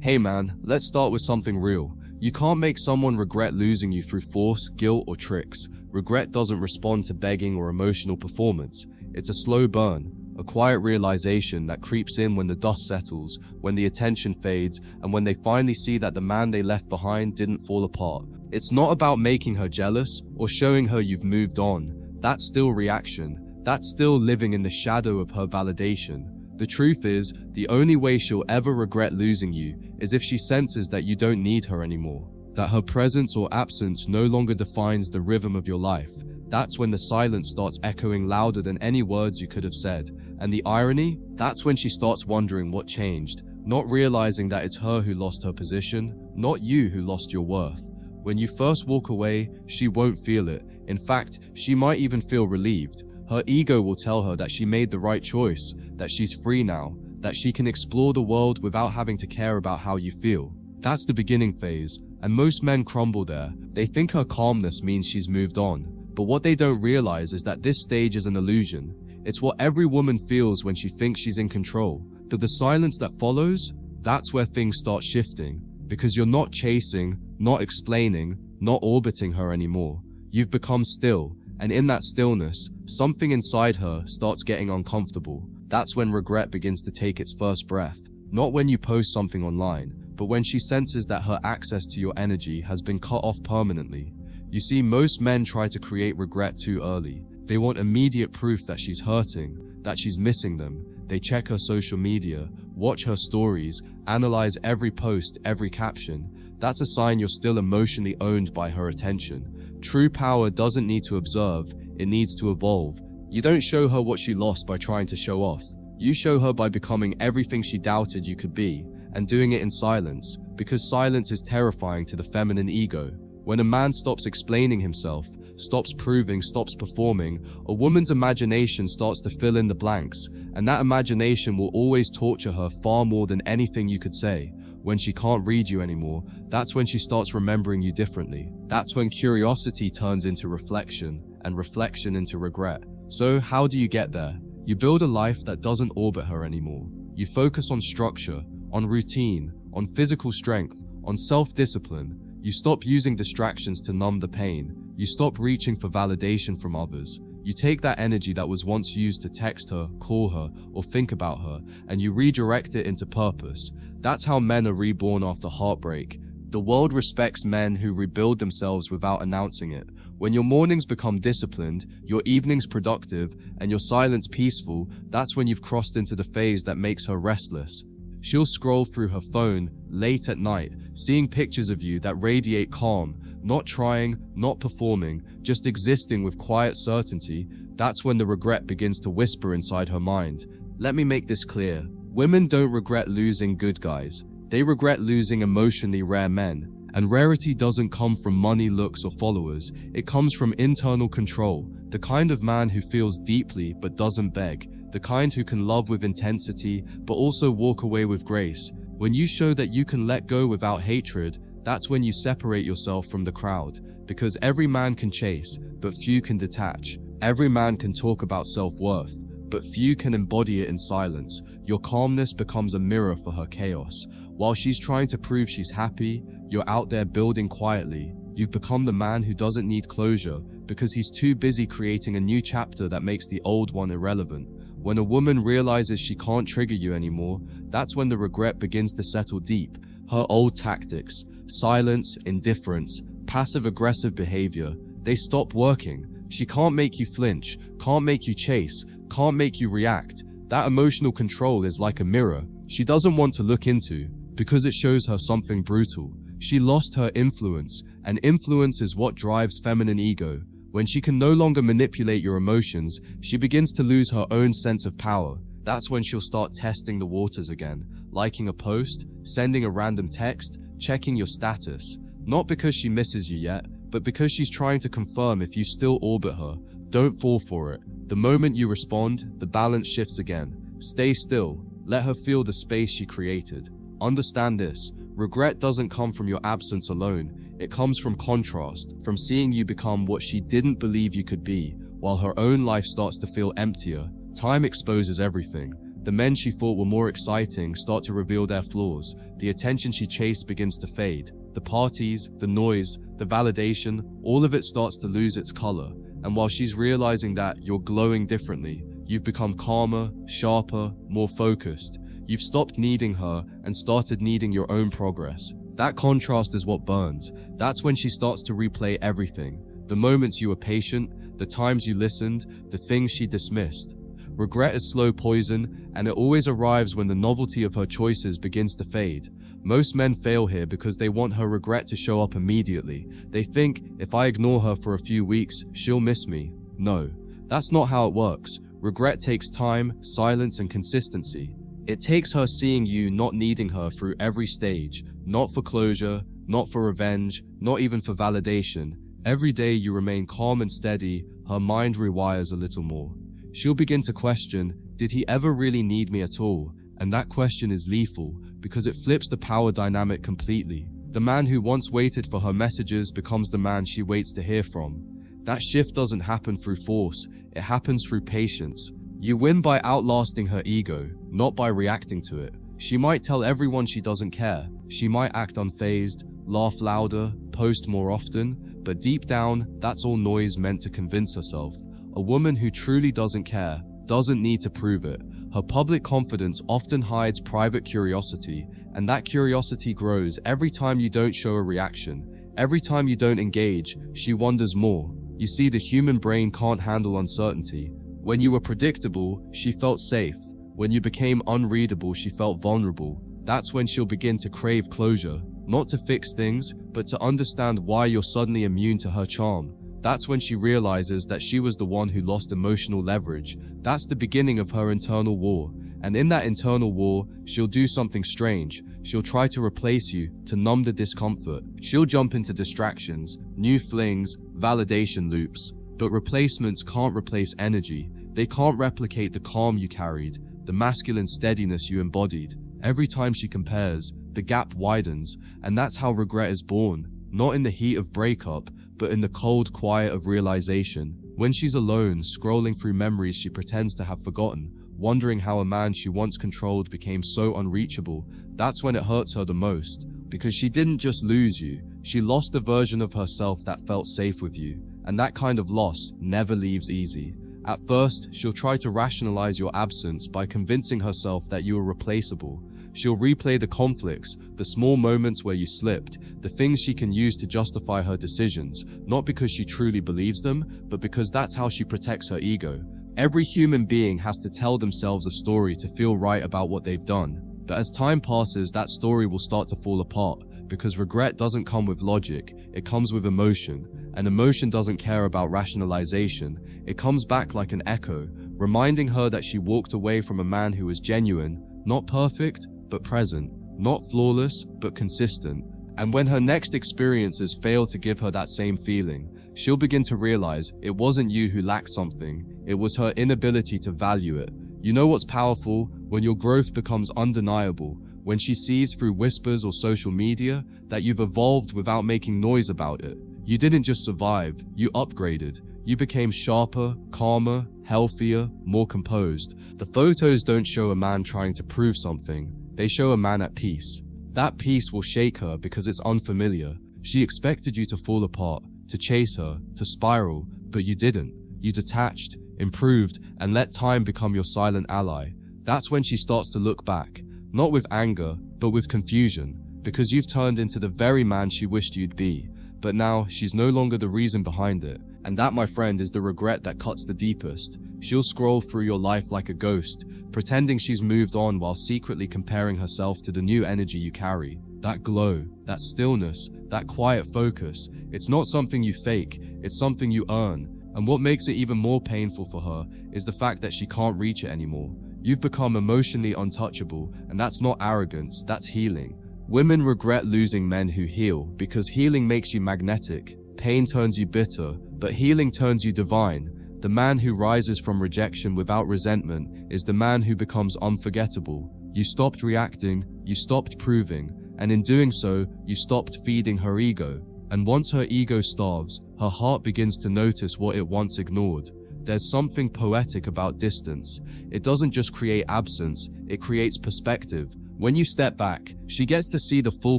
Hey man, let's start with something real. You can't make someone regret losing you through force, guilt, or tricks. Regret doesn't respond to begging or emotional performance. It's a slow burn, a quiet realization that creeps in when the dust settles, when the attention fades, and when they finally see that the man they left behind didn't fall apart. It's not about making her jealous or showing her you've moved on. That's still reaction. That's still living in the shadow of her validation. The truth is, the only way she'll ever regret losing you is if she senses that you don't need her anymore, that her presence or absence no longer defines the rhythm of your life. That's when the silence starts echoing louder than any words you could have said. And the irony? That's when she starts wondering what changed, not realizing that it's her who lost her position, not you who lost your worth. When you first walk away, she won't feel it. In fact, she might even feel relieved. Her ego will tell her that she made the right choice, that she's free now, that she can explore the world without having to care about how you feel. That's the beginning phase, and most men crumble there. They think her calmness means she's moved on. But what they don't realize is that this stage is an illusion. It's what every woman feels when she thinks she's in control. But the silence that follows, that's where things start shifting. Because you're not chasing, not explaining, not orbiting her anymore. You've become still, and in that stillness, something inside her starts getting uncomfortable. That's when regret begins to take its first breath. Not when you post something online, but when she senses that her access to your energy has been cut off permanently. You see, most men try to create regret too early. They want immediate proof that she's hurting, that she's missing them. They check her social media, watch her stories, analyze every post, every caption. That's a sign you're still emotionally owned by her attention. True power doesn't need to observe, it needs to evolve. You don't show her what she lost by trying to show off. You show her by becoming everything she doubted you could be, and doing it in silence, because silence is terrifying to the feminine ego. When a man stops explaining himself, stops proving, stops performing, a woman's imagination starts to fill in the blanks, and that imagination will always torture her far more than anything you could say. When she can't read you anymore, that's when she starts remembering you differently. That's when curiosity turns into reflection, and reflection into regret. So how do you get there? You build a life that doesn't orbit her anymore. You focus on structure, on routine, on physical strength, on self-discipline. You stop using distractions to numb the pain. You stop reaching for validation from others. You take that energy that was once used to text her, call her, or think about her, and you redirect it into purpose. That's how men are reborn after heartbreak. The world respects men who rebuild themselves without announcing it. When your mornings become disciplined, your evenings productive, and your silence peaceful, that's when you've crossed into the phase that makes her restless. She'll scroll through her phone late at night, seeing pictures of you that radiate calm, not trying, not performing, just existing with quiet certainty. That's when the regret begins to whisper inside her mind. Let me make this clear. Women don't regret losing good guys. They regret losing emotionally rare men. And rarity doesn't come from money, looks, or followers. It comes from internal control. The kind of man who feels deeply but doesn't beg. The kind who can love with intensity but also walk away with grace. When you show that you can let go without hatred, that's when you separate yourself from the crowd. Because every man can chase, but few can detach. Every man can talk about self-worth, but few can embody it in silence. Your calmness becomes a mirror for her chaos. While she's trying to prove she's happy, you're out there building quietly. You've become the man who doesn't need closure because he's too busy creating a new chapter that makes the old one irrelevant. When a woman realizes she can't trigger you anymore, that's when the regret begins to settle deep. Her old tactics, silence, indifference, passive-aggressive behavior, they stop working. She can't make you flinch, can't make you chase, can't make you react. That emotional control is like a mirror she doesn't want to look into because it shows her something brutal. She lost her influence, and influence is what drives feminine ego. When she can no longer manipulate your emotions, she begins to lose her own sense of power. That's when she'll start testing the waters again, liking a post, sending a random text, checking your status. Not because she misses you yet, but because she's trying to confirm if you still orbit her. Don't fall for it. The moment you respond, the balance shifts again. Stay still. Let her feel the space she created. Understand this. Regret doesn't come from your absence alone. It comes from contrast, from seeing you become what she didn't believe you could be, while her own life starts to feel emptier. Time exposes everything. The men she thought were more exciting start to reveal their flaws. The attention she chased begins to fade. The parties, the noise, the validation, all of it starts to lose its color. And while she's realizing that you're glowing differently, you've become calmer, sharper, more focused. You've stopped needing her and started needing your own progress. That contrast is what burns. That's when she starts to replay everything. The moments you were patient, the times you listened, the things she dismissed. Regret is slow poison, and it always arrives when the novelty of her choices begins to fade. Most men fail here because they want her regret to show up immediately. They think, if I ignore her for a few weeks, she'll miss me. No, that's not how it works. Regret takes time, silence, and consistency. It takes her seeing you not needing her through every stage, not for closure, not for revenge, not even for validation. Every day you remain calm and steady, her mind rewires a little more. She'll begin to question, did he ever really need me at all? And that question is lethal, because it flips the power dynamic completely. The man who once waited for her messages becomes the man she waits to hear from. That shift doesn't happen through force, it happens through patience. You win by outlasting her ego, not by reacting to it. She might tell everyone she doesn't care. She might act unfazed, laugh louder, post more often, but deep down, that's all noise meant to convince herself. A woman who truly doesn't care doesn't need to prove it. Her public confidence often hides private curiosity, and that curiosity grows every time you don't show a reaction. Every time you don't engage, she wonders more. You see, the human brain can't handle uncertainty. When you were predictable, she felt safe. When you became unreadable, she felt vulnerable. That's when she'll begin to crave closure, not to fix things, but to understand why you're suddenly immune to her charm. That's when she realizes that she was the one who lost emotional leverage. That's the beginning of her internal war. And in that internal war, she'll do something strange. She'll try to replace you, to numb the discomfort. She'll jump into distractions, new flings, validation loops. But replacements can't replace energy. They can't replicate the calm you carried, the masculine steadiness you embodied. Every time she compares, the gap widens, and that's how regret is born. Not in the heat of breakup, but in the cold quiet of realization. When she's alone, scrolling through memories she pretends to have forgotten, wondering how a man she once controlled became so unreachable, that's when it hurts her the most. Because she didn't just lose you, she lost the version of herself that felt safe with you. And that kind of loss never leaves easy. At first, she'll try to rationalize your absence by convincing herself that you are replaceable. She'll replay the conflicts, the small moments where you slipped, the things she can use to justify her decisions, not because she truly believes them, but because that's how she protects her ego. Every human being has to tell themselves a story to feel right about what they've done. But as time passes, that story will start to fall apart, because regret doesn't come with logic, it comes with emotion. And emotion doesn't care about rationalization. It comes back like an echo, reminding her that she walked away from a man who was genuine, not perfect, but present, not flawless, but consistent. And when her next experiences fail to give her that same feeling, she'll begin to realize it wasn't you who lacked something, it was her inability to value it. You know what's powerful? When your growth becomes undeniable, when she sees through whispers or social media that you've evolved without making noise about it. You didn't just survive, you upgraded. You became sharper, calmer, healthier, more composed. The photos don't show a man trying to prove something, they show a man at peace. That peace will shake her because it's unfamiliar. She expected you to fall apart, to chase her, to spiral, but you didn't. You detached, improved, and let time become your silent ally. That's when she starts to look back, not with anger, but with confusion, because you've turned into the very man she wished you'd be. But now, she's no longer the reason behind it. And that, my friend, is the regret that cuts the deepest. She'll scroll through your life like a ghost, pretending she's moved on while secretly comparing herself to the new energy you carry. That glow, that stillness, that quiet focus, it's not something you fake, it's something you earn. And what makes it even more painful for her is the fact that she can't reach it anymore. You've become emotionally untouchable, and that's not arrogance, that's healing. Women regret losing men who heal, because healing makes you magnetic. Pain turns you bitter, but healing turns you divine. The man who rises from rejection without resentment is the man who becomes unforgettable. You stopped reacting, you stopped proving, and in doing so, you stopped feeding her ego. And once her ego starves, her heart begins to notice what it once ignored. There's something poetic about distance. It doesn't just create absence, it creates perspective. When you step back, she gets to see the full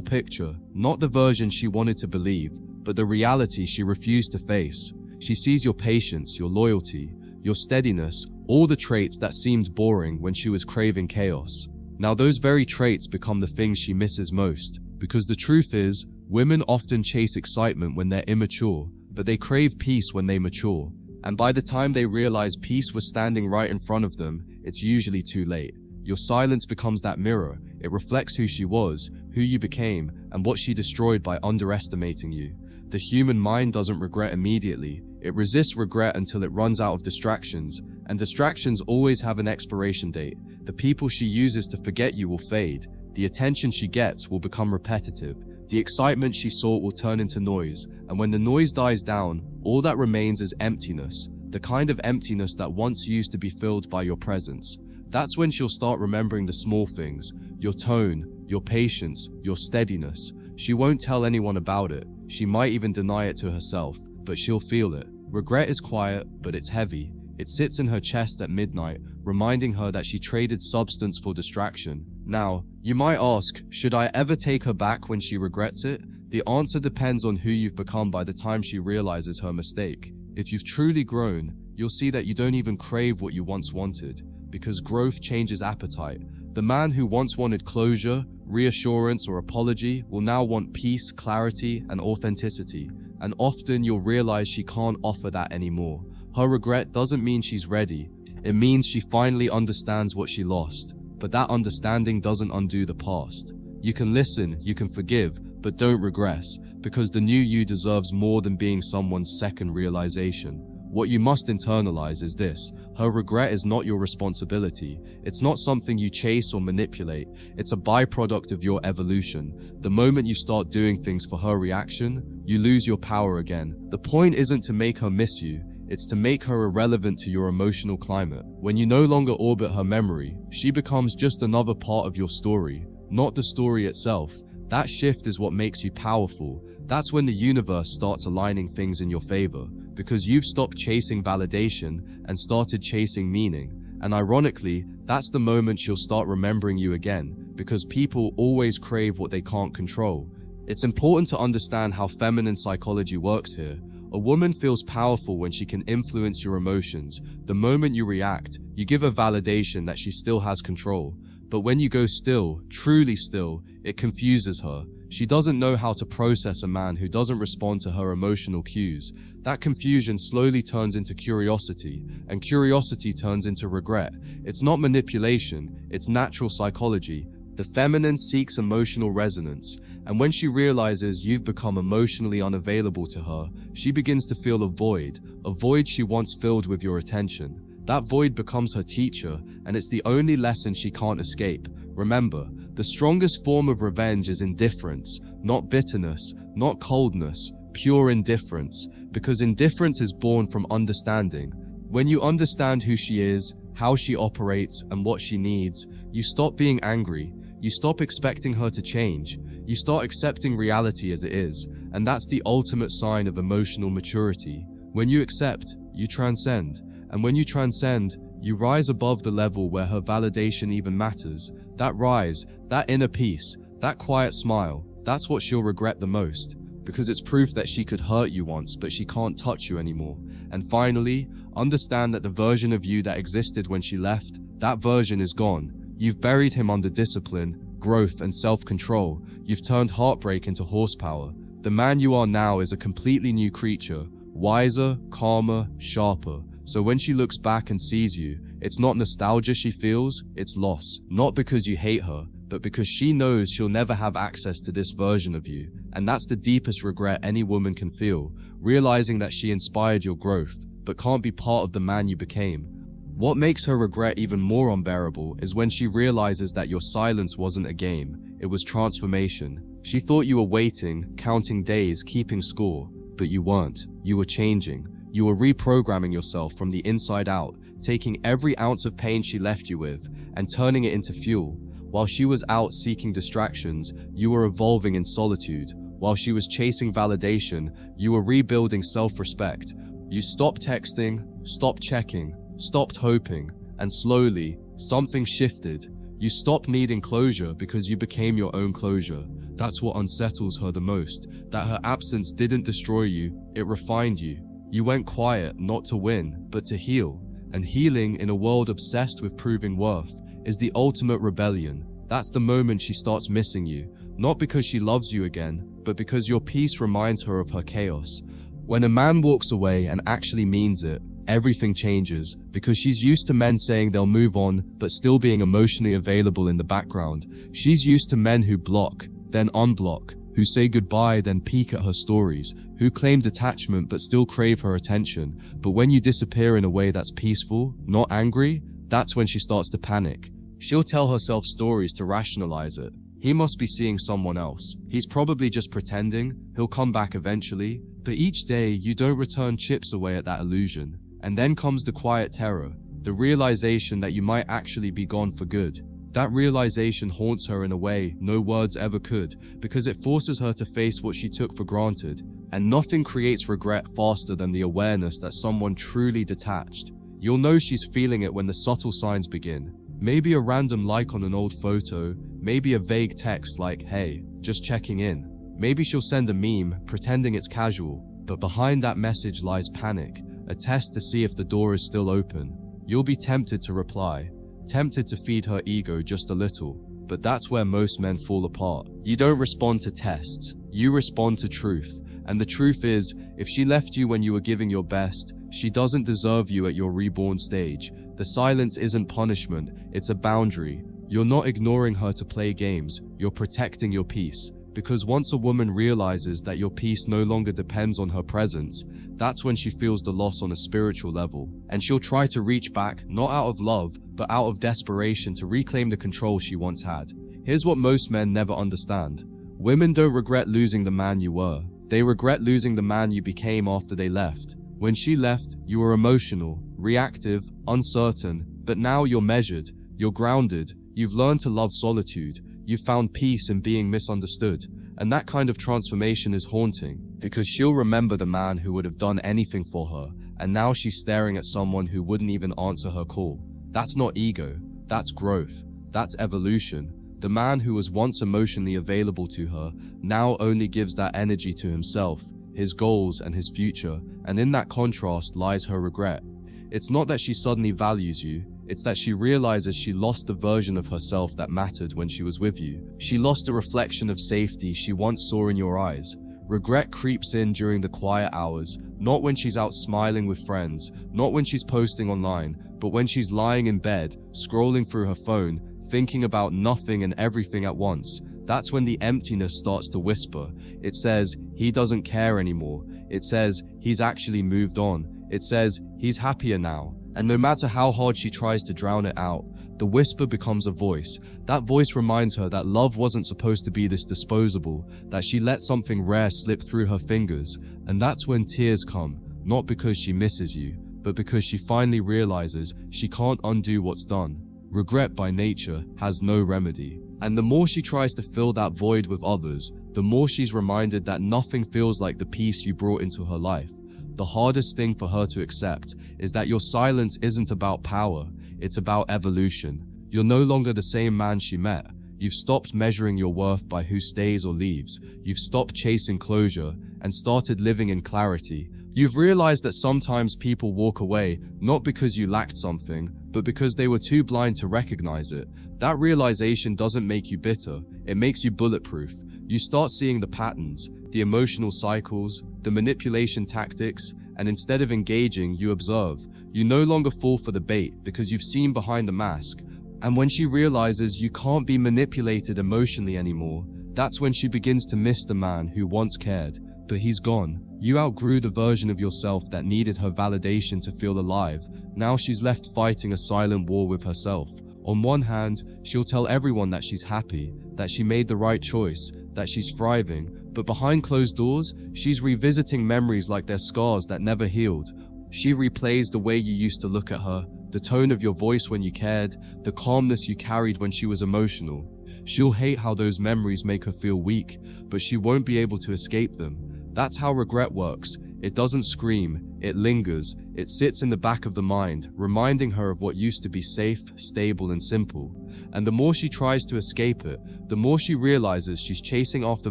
picture, not the version she wanted to believe, but the reality she refused to face. She sees your patience, your loyalty, your steadiness, all the traits that seemed boring when she was craving chaos. Now those very traits become the things she misses most, because the truth is, women often chase excitement when they're immature, but they crave peace when they mature. And by the time they realize peace was standing right in front of them, it's usually too late. Your silence becomes that mirror. It reflects who she was, who you became, and what she destroyed by underestimating you. The human mind doesn't regret immediately. It resists regret until it runs out of distractions, and distractions always have an expiration date. The people she uses to forget you will fade. The attention she gets will become repetitive. The excitement she sought will turn into noise, and when the noise dies down, all that remains is emptiness, the kind of emptiness that once used to be filled by your presence. That's when she'll start remembering the small things, your tone, your patience, your steadiness. She won't tell anyone about it. She might even deny it to herself, but she'll feel it. Regret is quiet, but it's heavy. It sits in her chest at midnight, reminding her that she traded substance for distraction. Now, you might ask, should I ever take her back when she regrets it? The answer depends on who you've become by the time she realizes her mistake. If you've truly grown, you'll see that you don't even crave what you once wanted, because growth changes appetite. The man who once wanted closure, reassurance, or apology will now want peace, clarity, and authenticity. And often you'll realize she can't offer that anymore. Her regret doesn't mean she's ready. It means she finally understands what she lost. But that understanding doesn't undo the past. You can listen, you can forgive, but don't regress, because the new you deserves more than being someone's second realization. What you must internalize is this: her regret is not your responsibility. It's not something you chase or manipulate. It's a byproduct of your evolution. The moment you start doing things for her reaction, you lose your power again. The point isn't to make her miss you. It's to make her irrelevant to your emotional climate. When you no longer orbit her memory, she becomes just another part of your story, not the story itself. That shift is what makes you powerful. That's when the universe starts aligning things in your favor, because you've stopped chasing validation and started chasing meaning. And ironically, that's the moment she'll start remembering you again, because people always crave what they can't control. It's important to understand how feminine psychology works here. A woman feels powerful when she can influence your emotions. The moment you react, you give her validation that she still has control. But when you go still, truly still, it confuses her. She doesn't know how to process a man who doesn't respond to her emotional cues. That confusion slowly turns into curiosity, and curiosity turns into regret. It's not manipulation, it's natural psychology. The feminine seeks emotional resonance, and when she realizes you've become emotionally unavailable to her, she begins to feel a void she once filled with your attention. That void becomes her teacher, and it's the only lesson she can't escape. Remember, the strongest form of revenge is indifference, not bitterness, not coldness, pure indifference, because indifference is born from understanding. When you understand who she is, how she operates, and what she needs, you stop being angry. You stop expecting her to change. You start accepting reality as it is, and that's the ultimate sign of emotional maturity. When you accept, you transcend, and when you transcend, you rise above the level where her validation even matters. That rise, that inner peace, that quiet smile, that's what she'll regret the most, because it's proof that she could hurt you once, but she can't touch you anymore. And finally, understand that the version of you that existed when she left, that version is gone. You've buried him under discipline, growth, and self-control. You've turned heartbreak into horsepower. The man you are now is a completely new creature, wiser, calmer, sharper. So when she looks back and sees you, it's not nostalgia she feels, it's loss. Not because you hate her, but because she knows she'll never have access to this version of you. And that's the deepest regret any woman can feel, realizing that she inspired your growth, but can't be part of the man you became. What makes her regret even more unbearable is when she realizes that your silence wasn't a game, it was transformation. She thought you were waiting, counting days, keeping score, but you weren't. You were changing. You were reprogramming yourself from the inside out, taking every ounce of pain she left you with and turning it into fuel. While she was out seeking distractions, you were evolving in solitude. While she was chasing validation, you were rebuilding self-respect. You stopped texting, stopped checking, stopped hoping, and slowly, something shifted. You stopped needing closure because you became your own closure. That's what unsettles her the most, that her absence didn't destroy you, it refined you. You went quiet, not to win, but to heal. And healing, in a world obsessed with proving worth, is the ultimate rebellion. That's the moment she starts missing you, not because she loves you again, but because your peace reminds her of her chaos. When a man walks away and actually means it, everything changes, because she's used to men saying they'll move on, but still being emotionally available in the background. She's used to men who block, then unblock, who say goodbye then peek at her stories, who claim detachment but still crave her attention. But when you disappear in a way that's peaceful, not angry, that's when she starts to panic. She'll tell herself stories to rationalize it. He must be seeing someone else. He's probably just pretending. He'll come back eventually. But each day, you don't return chips away at that illusion. And then comes the quiet terror, the realization that you might actually be gone for good. That realization haunts her in a way no words ever could, because it forces her to face what she took for granted. And nothing creates regret faster than the awareness that someone truly detached. You'll know she's feeling it when the subtle signs begin. Maybe a random like on an old photo, maybe a vague text like, hey, just checking in. Maybe she'll send a meme, pretending it's casual, but behind that message lies panic, a test to see if the door is still open. You'll be tempted to reply, tempted to feed her ego just a little, but that's where most men fall apart. You don't respond to tests, you respond to truth. And the truth is, if she left you when you were giving your best, she doesn't deserve you at your reborn stage. The silence isn't punishment, it's a boundary. You're not ignoring her to play games, you're protecting your peace. Because once a woman realizes that your peace no longer depends on her presence, that's when she feels the loss on a spiritual level. And she'll try to reach back, not out of love, but out of desperation to reclaim the control she once had. Here's what most men never understand. Women don't regret losing the man you were. They regret losing the man you became after they left. When she left, you were emotional, reactive, uncertain, but now you're measured, you're grounded, you've learned to love solitude, you've found peace in being misunderstood. And that kind of transformation is haunting, because she'll remember the man who would have done anything for her, and now she's staring at someone who wouldn't even answer her call. That's not ego, that's growth, that's evolution. The man who was once emotionally available to her now only gives that energy to himself, his goals and his future, and in that contrast lies her regret. It's not that she suddenly values you, it's that she realizes she lost the version of herself that mattered when she was with you. She lost a reflection of safety she once saw in your eyes. Regret creeps in during the quiet hours, not when she's out smiling with friends, not when she's posting online, but when she's lying in bed, scrolling through her phone, thinking about nothing and everything at once. That's when the emptiness starts to whisper. It says, he doesn't care anymore. It says, he's actually moved on. It says, he's happier now. And no matter how hard she tries to drown it out, the whisper becomes a voice. That voice reminds her that love wasn't supposed to be this disposable, that she let something rare slip through her fingers. And that's when tears come, not because she misses you, but because she finally realizes she can't undo what's done. Regret by nature has no remedy. And the more she tries to fill that void with others, the more she's reminded that nothing feels like the peace you brought into her life. The hardest thing for her to accept is that your silence isn't about power, it's about evolution. You're no longer the same man she met. You've stopped measuring your worth by who stays or leaves. You've stopped chasing closure and started living in clarity. You've realized that sometimes people walk away not because you lacked something, but because they were too blind to recognize it. That realization doesn't make you bitter, it makes you bulletproof. You start seeing the patterns, the emotional cycles, the manipulation tactics, and instead of engaging, you observe. You no longer fall for the bait because you've seen behind the mask. And when she realizes you can't be manipulated emotionally anymore, that's when she begins to miss the man who once cared. But he's gone. You outgrew the version of yourself that needed her validation to feel alive. Now she's left fighting a silent war with herself. On one hand, she'll tell everyone that she's happy, that she made the right choice, that she's thriving, but behind closed doors, she's revisiting memories like they're scars that never healed. She replays the way you used to look at her, the tone of your voice when you cared, the calmness you carried when she was emotional. She'll hate how those memories make her feel weak, but she won't be able to escape them. That's how regret works. It doesn't scream, It lingers, it sits in the back of the mind, reminding her of what used to be safe, stable, and simple. And the more she tries to escape it, the more she realizes she's chasing after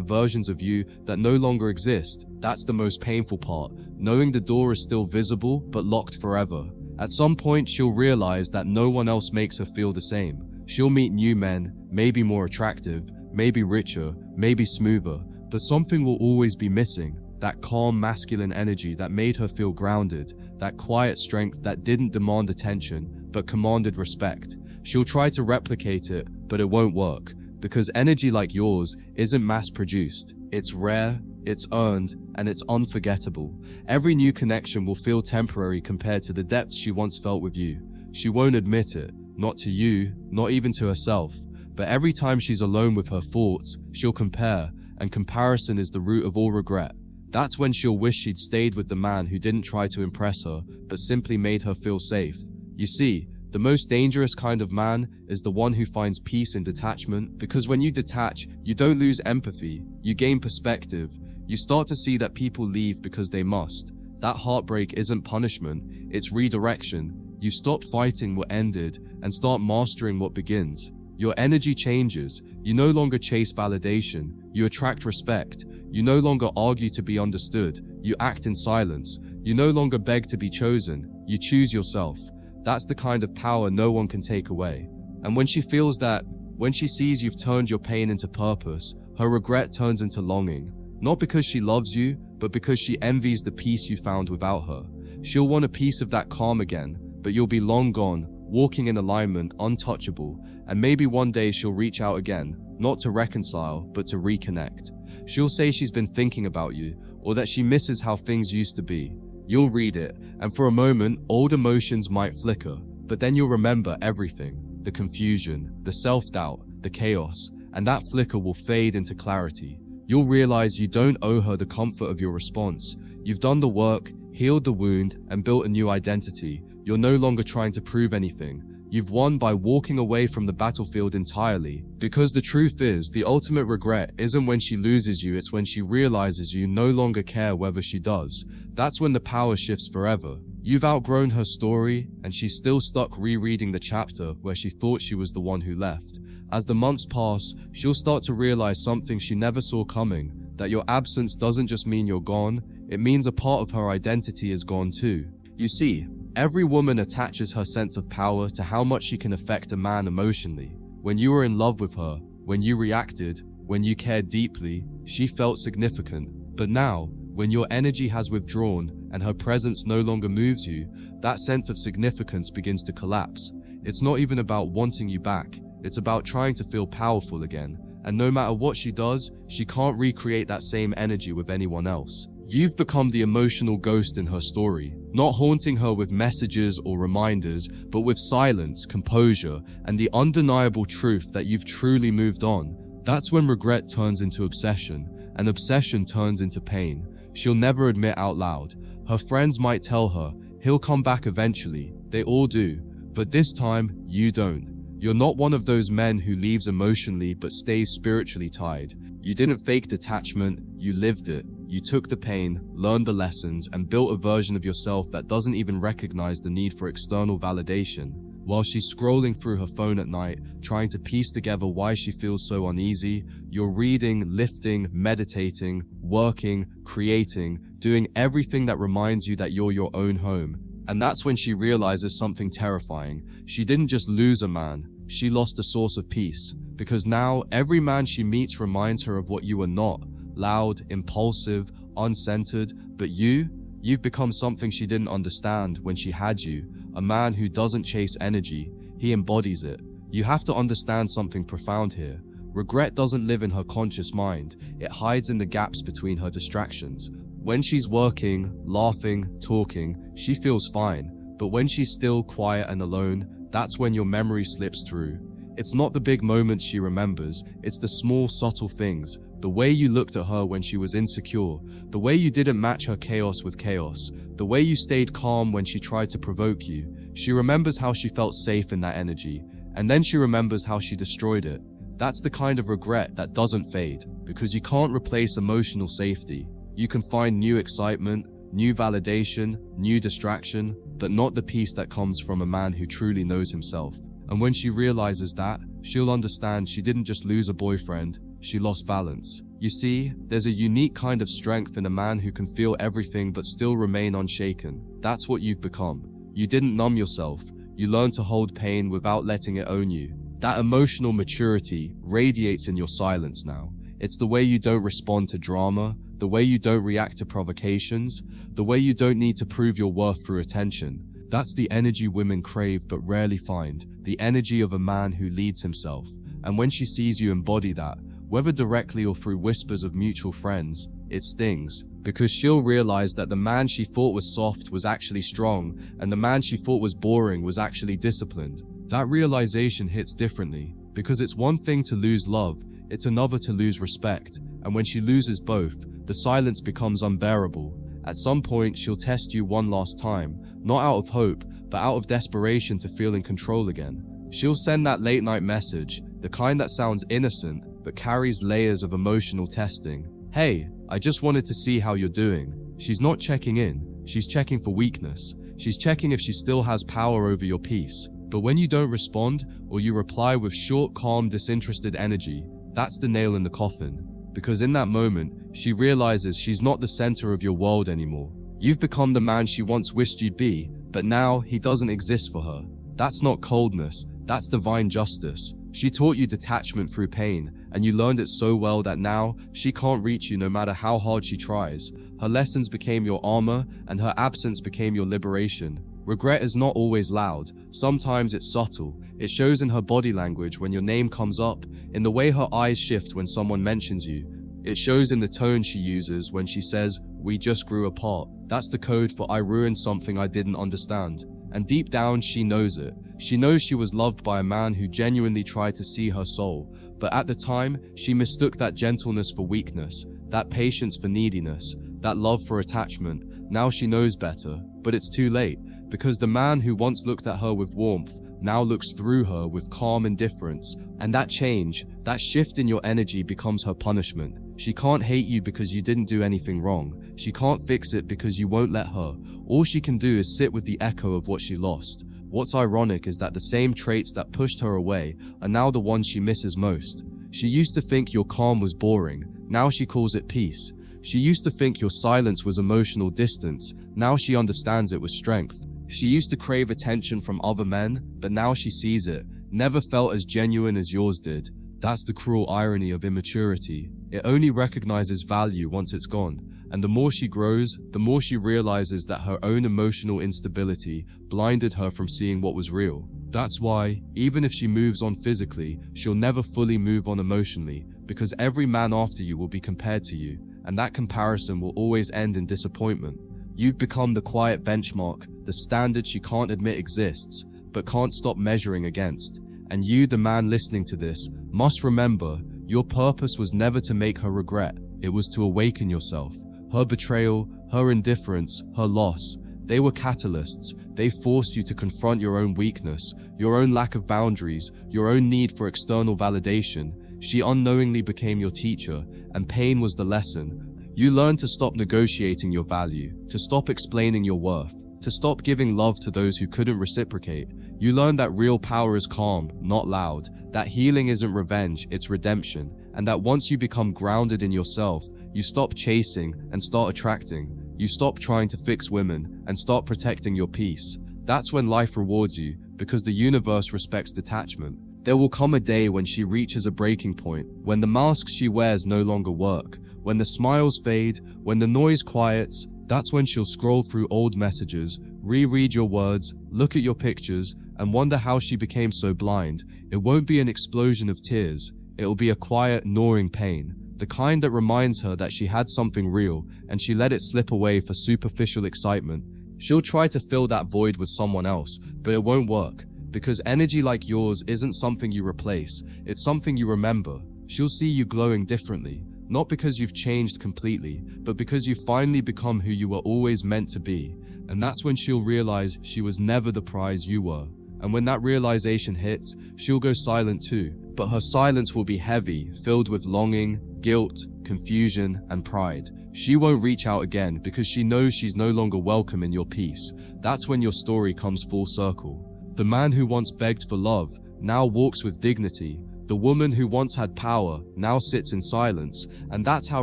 versions of you that no longer exist. That's the most painful part, knowing the door is still visible, but locked forever. At some point, she'll realize that no one else makes her feel the same. She'll meet new men, maybe more attractive, maybe richer, maybe smoother, but something will always be missing. That calm masculine energy that made her feel grounded, that quiet strength that didn't demand attention, but commanded respect. She'll try to replicate it, but it won't work, because energy like yours isn't mass-produced. It's rare, it's earned, and it's unforgettable. Every new connection will feel temporary compared to the depths she once felt with you. She won't admit it, not to you, not even to herself, but every time she's alone with her thoughts, she'll compare, and comparison is the root of all regret. That's when she'll wish she'd stayed with the man who didn't try to impress her, but simply made her feel safe. You see, the most dangerous kind of man is the one who finds peace in detachment, because when you detach, you don't lose empathy, you gain perspective. You start to see that people leave because they must. That heartbreak isn't punishment, it's redirection. You stop fighting what ended and start mastering what begins. Your energy changes. You no longer chase validation. You attract respect. You no longer argue to be understood. You act in silence. You no longer beg to be chosen. You choose yourself. That's the kind of power no one can take away. And when she feels that, when she sees you've turned your pain into purpose, her regret turns into longing. Not because she loves you, but because she envies the peace you found without her. She'll want a piece of that calm again, but you'll be long gone, walking in alignment, untouchable, and maybe one day she'll reach out again, not to reconcile, but to reconnect. She'll say she's been thinking about you, or that she misses how things used to be. You'll read it, and for a moment, old emotions might flicker, but then you'll remember everything. The confusion, the self-doubt, the chaos, and that flicker will fade into clarity. You'll realize you don't owe her the comfort of your response. You've done the work, healed the wound, and built a new identity. You're no longer trying to prove anything. You've won by walking away from the battlefield entirely. Because the truth is, the ultimate regret isn't when she loses you, it's when she realizes you no longer care whether she does. That's when the power shifts forever. You've outgrown her story, and she's still stuck rereading the chapter where she thought she was the one who left. As the months pass, she'll start to realize something she never saw coming, that your absence doesn't just mean you're gone, it means a part of her identity is gone too. You see, every woman attaches her sense of power to how much she can affect a man emotionally. When you were in love with her, when you reacted, when you cared deeply, she felt significant. But now, when your energy has withdrawn and her presence no longer moves you, that sense of significance begins to collapse. It's not even about wanting you back, it's about trying to feel powerful again. And no matter what she does, she can't recreate that same energy with anyone else. You've become the emotional ghost in her story, not haunting her with messages or reminders, but with silence, composure, and the undeniable truth that you've truly moved on. That's when regret turns into obsession, and obsession turns into pain. She'll never admit out loud. Her friends might tell her, he'll come back eventually. They all do. But this time, you don't. You're not one of those men who leaves emotionally but stays spiritually tied. You didn't fake detachment, you lived it. You took the pain, learned the lessons, and built a version of yourself that doesn't even recognize the need for external validation. While she's scrolling through her phone at night, trying to piece together why she feels so uneasy, you're reading, lifting, meditating, working, creating, doing everything that reminds you that you're your own home. And that's when she realizes something terrifying. She didn't just lose a man, she lost a source of peace. Because now, every man she meets reminds her of what you are not. Loud, impulsive, uncentered, but you've become something she didn't understand when she had you. A man who doesn't chase energy, he embodies it. You have to understand something profound here. Regret doesn't live in her conscious mind, it hides in the gaps between her distractions. When she's working, laughing, talking, she feels fine. But when she's still, quiet and alone, that's when your memory slips through. It's not the big moments she remembers, it's the small, subtle things. The way you looked at her when she was insecure, the way you didn't match her chaos with chaos, the way you stayed calm when she tried to provoke you. She remembers how she felt safe in that energy, and then she remembers how she destroyed it. That's the kind of regret that doesn't fade, because you can't replace emotional safety. You can find new excitement, new validation, new distraction, but not the peace that comes from a man who truly knows himself. And when she realizes that, she'll understand she didn't just lose a boyfriend, she lost balance. You see, there's a unique kind of strength in a man who can feel everything but still remain unshaken. That's what you've become. You didn't numb yourself, you learned to hold pain without letting it own you. That emotional maturity radiates in your silence now. It's the way you don't respond to drama, the way you don't react to provocations, the way you don't need to prove your worth through attention. That's the energy women crave but rarely find, the energy of a man who leads himself. And when she sees you embody that, whether directly or through whispers of mutual friends, it stings, because she'll realize that the man she thought was soft was actually strong, and the man she thought was boring was actually disciplined. That realization hits differently, because it's one thing to lose love, it's another to lose respect, and when she loses both, the silence becomes unbearable. At some point, she'll test you one last time, not out of hope, but out of desperation to feel in control again. She'll send that late night message, the kind that sounds innocent, but carries layers of emotional testing. Hey, I just wanted to see how you're doing. She's not checking in, she's checking for weakness. She's checking if she still has power over your peace. But when you don't respond, or you reply with short, calm, disinterested energy, that's the nail in the coffin. Because in that moment, she realizes she's not the center of your world anymore. You've become the man she once wished you'd be, but now he doesn't exist for her. That's not coldness, that's divine justice. She taught you detachment through pain, and you learned it so well that now she can't reach you no matter how hard she tries. Her lessons became your armor, and her absence became your liberation. Regret is not always loud. Sometimes it's subtle. It shows in her body language when your name comes up, in the way her eyes shift when someone mentions you. It shows in the tone she uses when she says, "We just grew apart." That's the code for "I ruined something I didn't understand." And deep down, she knows it. She knows she was loved by a man who genuinely tried to see her soul. But at the time, she mistook that gentleness for weakness, that patience for neediness, that love for attachment. Now she knows better, but it's too late, because the man who once looked at her with warmth now looks through her with calm indifference. And that change, that shift in your energy becomes her punishment. She can't hate you because you didn't do anything wrong. She can't fix it because you won't let her. All she can do is sit with the echo of what she lost. What's ironic is that the same traits that pushed her away are now the ones she misses most. She used to think your calm was boring. Now she calls it peace. She used to think your silence was emotional distance. Now she understands it was strength. She used to crave attention from other men, but now she sees it. Never felt as genuine as yours did. That's the cruel irony of immaturity. It only recognizes value once it's gone. And the more she grows, the more she realizes that her own emotional instability blinded her from seeing what was real. That's why, even if she moves on physically, she'll never fully move on emotionally, because every man after you will be compared to you, and that comparison will always end in disappointment. You've become the quiet benchmark, the standard she can't admit exists, but can't stop measuring against. And you, the man listening to this, must remember, your purpose was never to make her regret, it was to awaken yourself. Her betrayal, her indifference, her loss, they were catalysts. They forced you to confront your own weakness, your own lack of boundaries, your own need for external validation. She unknowingly became your teacher, and pain was the lesson. You learned to stop negotiating your value, to stop explaining your worth, to stop giving love to those who couldn't reciprocate. You learned that real power is calm, not loud, that healing isn't revenge, it's redemption, and that once you become grounded in yourself, you stop chasing and start attracting. You stop trying to fix women and start protecting your peace. That's when life rewards you, because the universe respects detachment. There will come a day when she reaches a breaking point, when the masks she wears no longer work, when the smiles fade, when the noise quiets. That's when she'll scroll through old messages, reread your words, look at your pictures, and wonder how she became so blind. It won't be an explosion of tears. It'll be a quiet, gnawing pain. The kind that reminds her that she had something real, and she let it slip away for superficial excitement. She'll try to fill that void with someone else, but it won't work. Because energy like yours isn't something you replace, it's something you remember. She'll see you glowing differently. Not because you've changed completely, but because you finally become who you were always meant to be. And that's when she'll realize she was never the prize you were. And when that realization hits, she'll go silent too, but her silence will be heavy, filled with longing, guilt, confusion, and pride. She won't reach out again because she knows she's no longer welcome in your peace. That's when your story comes full circle. The man who once begged for love now walks with dignity. The woman who once had power now sits in silence, and that's how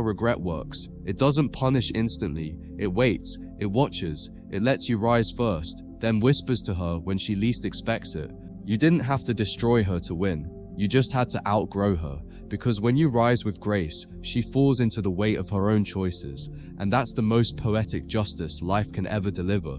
regret works. It doesn't punish instantly. It waits, it watches, it lets you rise first, then whispers to her when she least expects it. You didn't have to destroy her to win. You just had to outgrow her, because when you rise with grace, she falls into the weight of her own choices, and that's the most poetic justice life can ever deliver.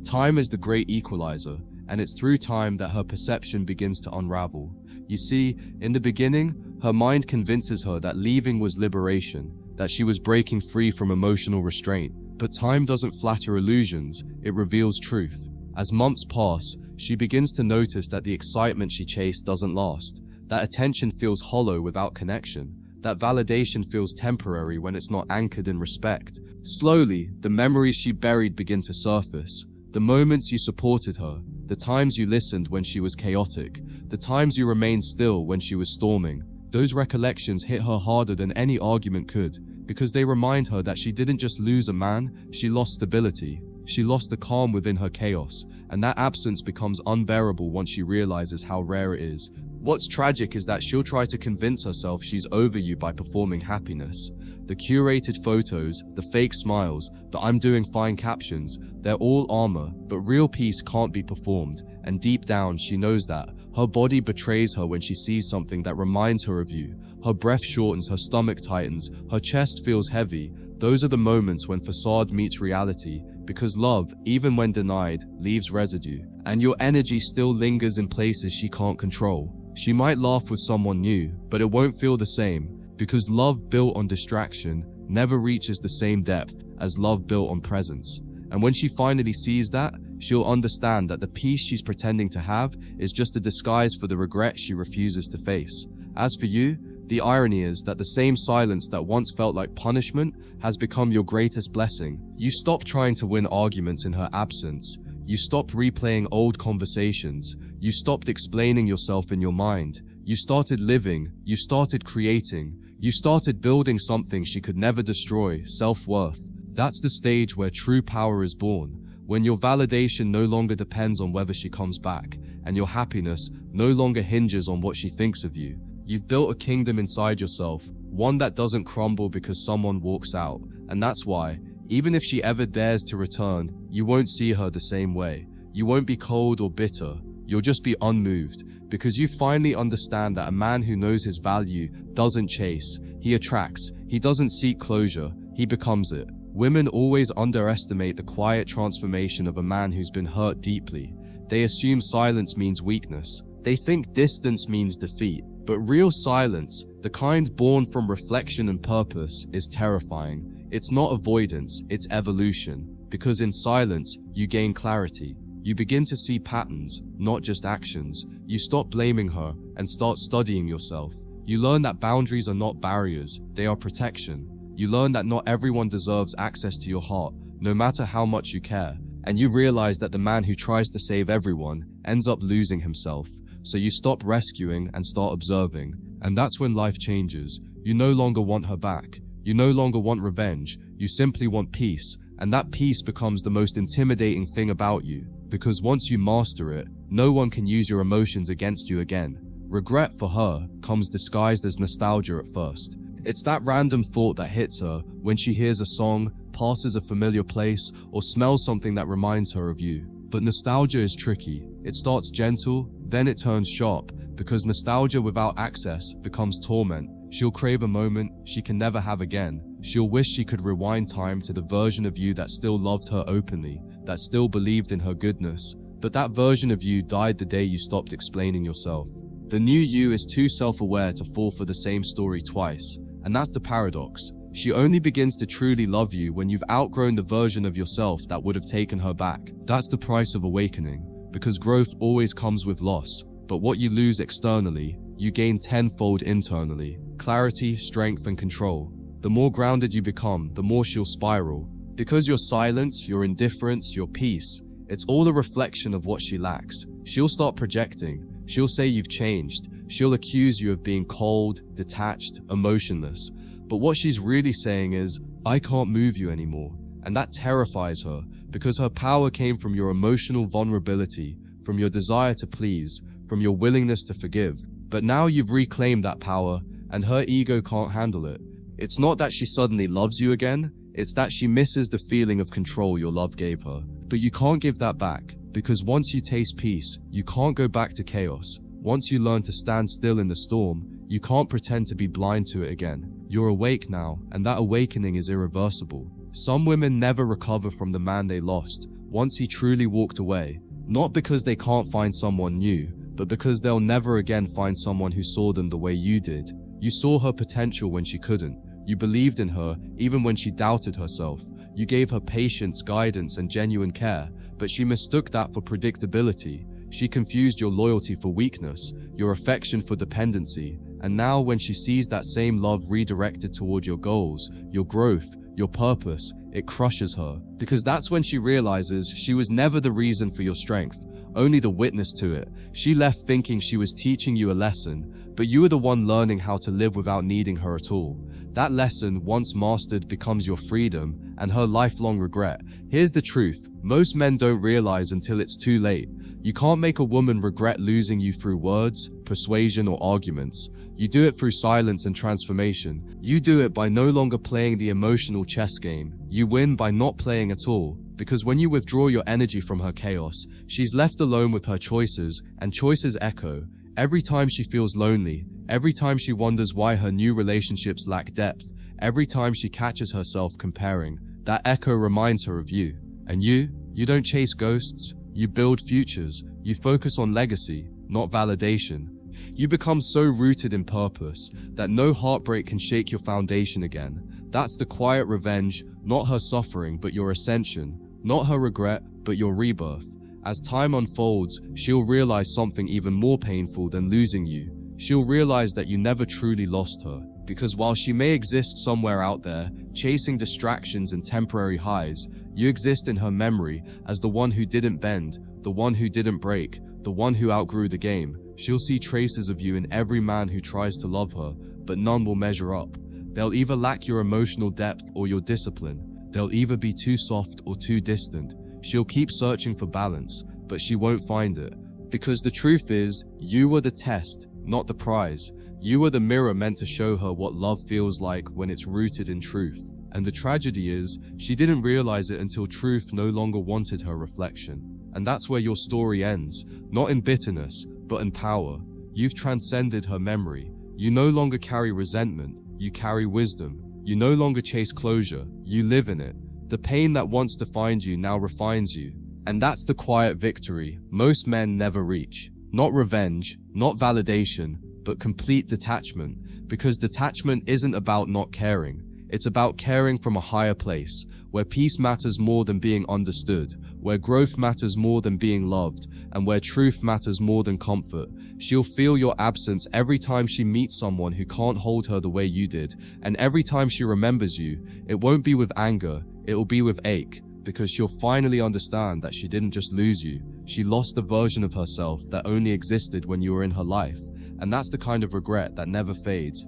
Time is the great equalizer, and it's through time that her perception begins to unravel. You see, in the beginning, her mind convinces her that leaving was liberation, that she was breaking free from emotional restraint. But time doesn't flatter illusions, it reveals truth. As months pass, she begins to notice that the excitement she chased doesn't last, that attention feels hollow without connection, that validation feels temporary when it's not anchored in respect. Slowly, the memories she buried begin to surface. The moments you supported her, the times you listened when she was chaotic, the times you remained still when she was storming. Those recollections hit her harder than any argument could, because they remind her that she didn't just lose a man, she lost stability. She lost the calm within her chaos, and that absence becomes unbearable once she realizes how rare it is. What's tragic is that she'll try to convince herself she's over you by performing happiness. The curated photos, the fake smiles, the "I'm doing fine" captions, they're all armor, but real peace can't be performed, and deep down she knows that. Her body betrays her when she sees something that reminds her of you. Her breath shortens, her stomach tightens, her chest feels heavy. Those are the moments when facade meets reality, because love, even when denied, leaves residue, and your energy still lingers in places she can't control. She might laugh with someone new, but it won't feel the same, because love built on distraction never reaches the same depth as love built on presence. And when she finally sees that, she'll understand that the peace she's pretending to have is just a disguise for the regret she refuses to face. As for you, the irony is that the same silence that once felt like punishment has become your greatest blessing. You stop trying to win arguments in her absence. You stopped replaying old conversations. You stopped explaining yourself in your mind. You started living. You started creating. You started building something she could never destroy, self-worth. That's the stage where true power is born, when your validation no longer depends on whether she comes back, and your happiness no longer hinges on what she thinks of you. You've built a kingdom inside yourself, one that doesn't crumble because someone walks out, and that's why, even if she ever dares to return, you won't see her the same way. You won't be cold or bitter, you'll just be unmoved, because you finally understand that a man who knows his value doesn't chase, he attracts. He doesn't seek closure, he becomes it. Women always underestimate the quiet transformation of a man who's been hurt deeply. They assume silence means weakness. They think distance means defeat. But real silence, the kind born from reflection and purpose, is terrifying. It's not avoidance, it's evolution. Because in silence, you gain clarity. You begin to see patterns, not just actions. You stop blaming her and start studying yourself. You learn that boundaries are not barriers, they are protection. You learn that not everyone deserves access to your heart, no matter how much you care. And you realize that the man who tries to save everyone ends up losing himself. So you stop rescuing and start observing. And that's when life changes. You no longer want her back. You no longer want revenge. You simply want peace. And that peace becomes the most intimidating thing about you. Because once you master it, no one can use your emotions against you again. Regret for her comes disguised as nostalgia at first. It's that random thought that hits her when she hears a song, passes a familiar place, or smells something that reminds her of you. But nostalgia is tricky. It starts gentle, then it turns sharp, because nostalgia without access becomes torment. She'll crave a moment she can never have again. She'll wish she could rewind time to the version of you that still loved her openly, that still believed in her goodness. But that version of you died the day you stopped explaining yourself. The new you is too self-aware to fall for the same story twice. And that's the paradox. She only begins to truly love you when you've outgrown the version of yourself that would have taken her back. That's the price of awakening, because growth always comes with loss. But what you lose externally, you gain tenfold internally. Clarity, strength, and control. The more grounded you become, the more she'll spiral. Because your silence, your indifference, your peace, it's all a reflection of what she lacks. She'll start projecting. She'll say you've changed. She'll accuse you of being cold, detached, emotionless. But what she's really saying is, I can't move you anymore. And that terrifies her, because her power came from your emotional vulnerability, from your desire to please, from your willingness to forgive. But now you've reclaimed that power, and her ego can't handle it. It's not that she suddenly loves you again, it's that she misses the feeling of control your love gave her. But you can't give that back, because once you taste peace, you can't go back to chaos. Once you learn to stand still in the storm, you can't pretend to be blind to it again. You're awake now, and that awakening is irreversible. Some women never recover from the man they lost, once he truly walked away. Not because they can't find someone new, but because they'll never again find someone who saw them the way you did. You saw her potential when she couldn't. You believed in her, even when she doubted herself. You gave her patience, guidance, and genuine care, but she mistook that for predictability. She confused your loyalty for weakness, your affection for dependency, and now when she sees that same love redirected toward your goals, your growth, your purpose, it crushes her. Because that's when she realizes she was never the reason for your strength, only the witness to it. She left thinking she was teaching you a lesson, but you were the one learning how to live without needing her at all. That lesson, once mastered, becomes your freedom and her lifelong regret. Here's the truth. Most men don't realize until it's too late. You can't make a woman regret losing you through words, persuasion, or arguments. You do it through silence and transformation. You do it by no longer playing the emotional chess game. You win by not playing at all. Because when you withdraw your energy from her chaos, she's left alone with her choices, and choices echo. Every time she feels lonely, every time she wonders why her new relationships lack depth, every time she catches herself comparing, that echo reminds her of you. And you don't chase ghosts, you build futures, you focus on legacy, not validation. You become so rooted in purpose that no heartbreak can shake your foundation again. That's the quiet revenge, not her suffering, but your ascension. Not her regret, but your rebirth. As time unfolds, she'll realize something even more painful than losing you. She'll realize that you never truly lost her. Because while she may exist somewhere out there, chasing distractions and temporary highs, you exist in her memory as the one who didn't bend, the one who didn't break, the one who outgrew the game. She'll see traces of you in every man who tries to love her, but none will measure up. They'll either lack your emotional depth or your discipline. They'll either be too soft or too distant. She'll keep searching for balance, but she won't find it. Because the truth is, you were the test, not the prize. You were the mirror meant to show her what love feels like when it's rooted in truth. And the tragedy is, she didn't realize it until truth no longer wanted her reflection. And that's where your story ends, not in bitterness, but in power. You've transcended her memory. You no longer carry resentment, you carry wisdom. You no longer chase closure, you live in it. The pain that once defined you now refines you. And that's the quiet victory most men never reach. Not revenge, not validation, but complete detachment. Because detachment isn't about not caring. It's about caring from a higher place, where peace matters more than being understood, where growth matters more than being loved, and where truth matters more than comfort. She'll feel your absence every time she meets someone who can't hold her the way you did, and every time she remembers you, it won't be with anger, it'll be with ache, because she'll finally understand that she didn't just lose you, she lost the version of herself that only existed when you were in her life. And that's the kind of regret that never fades,